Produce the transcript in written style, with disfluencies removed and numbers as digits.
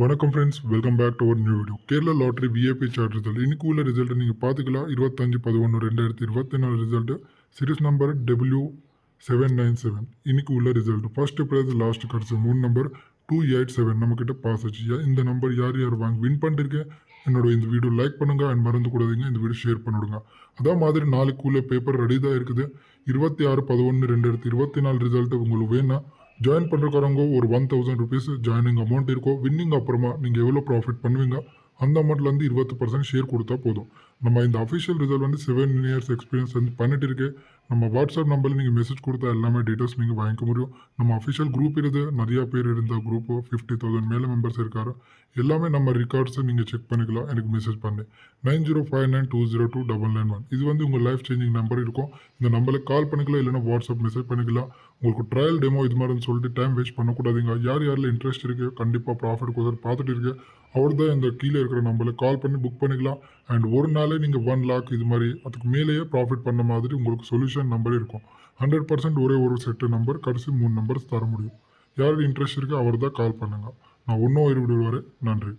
வணக்கம் friends, welcome back to our new video. Kerala lottery VIP chart result இன்னைக்கு உள்ள ரிசல்ட்டை நீங்கள் பார்த்துக்கலாம். 25/11/2024 ரிசல்ட்டு சீரிஸ் நம்பர் W797. இன்னைக்கு உள்ள ரிசல்ட் ஃபர்ஸ்ட் ப்ரைஸ் லாஸ்ட் கிடச்சி 3 நம்பர் 287 நம்மக்கிட்ட பாஸ் ஆச்சு. இந்த நம்பர் யார் யார் வாங்கி வின் பண்ணிருக்கேன் என்னோட இந்த வீடியோ லைக் பண்ணுங்க அண்ட் மறந்து கூடாதீங்க இந்த வீடியோ ஷேர் பண்ணிவிடுங்க. அதான் மாதிரி நாளைக்கு உள்ள பேப்பர் ரெடி தான் இருக்குது. 26/11/2024 ரிசல்ட்டு உங்களுக்கு வேணா ஜாயின் பண்ணுறக்காரங்க ஒரு 1000 ருபீஸ் ஜாயினிங் அமௌண்ட் இருக்கும். வின்னிங் அப்புறமா நீங்கள் எவ்வளோ ப்ராஃபிட் பண்ணுவீங்க அந்த அமௌண்ட்லேருந்து 20% ஷேர் கொடுத்தா போதும். நம்ம இந்த அஃபிஷியல் ரிசல்ட் வந்து 7 இயர்ஸ் எக்ஸ்பீரியன்ஸ் வந்து பண்ணிட்டு இருக்கேன். நம்ம வாட்ஸ்அப் நம்பரில் நீங்கள் மெசேஜ் கொடுத்தா எல்லாமே டீட்டெயில்ஸ் நீங்கள் வாங்கிக்க முடியும். நம்ம அஃபிஷியல் குரூப் இருக்குது, நிறையா பேர் இருந்த குரூப்பு 50,000 மேலே மெம்பர்ஸ் இருக்காரு. எல்லாமே நம்ம ரெக்கார்ட்ஸை நீங்கள் செக் பண்ணிக்கலாம். எனக்கு மெசேஜ் பண்ணி 9059202991 இது வந்து உங்கள் லைஃப் சேஞ்சிங் நம்பர் இருக்கும். இந்த நம்பருக்கு கால் பண்ணிக்கலாம், இல்லைனா வாட்ஸ்அப் மெசேஜ் பண்ணிக்கலாம். உங்களுக்கு ட்ரையல் டெமோ இது மாதிரின்னு சொல்லிட்டு டைம் வேஸ்ட் பண்ணக்கூடாதுங்க. யார் யாரில் இன்ட்ரெஸ்ட் இருக்குது கண்டிப்பாக ப்ராஃபிட் கொடுத்து பார்த்துட்டு இருக்கு அவர் தான் இந்த கீழே இருக்கிற நம்பருக்கு கால் பண்ணி புக் பண்ணிக்கலாம். அண்ட் ஒரு நாளே நீங்கள் 1 lakh இது மாதிரி அதுக்கு மேலேயே ப்ராஃபிட் பண்ண மாதிரி உங்களுக்கு சொல்யூஷன் நம்பர் இருக்கும். 100% ஒரே ஒரு செட்டு நம்பர், கடைசி 3 நம்பர்ஸ் தர முடியும். யாருக்கு இன்ட்ரெஸ்ட் இருக்குது அவர் தான் கால் பண்ணுங்கள். நான் இன்னும் ஒரு வீடியோ வரேன். நன்றி.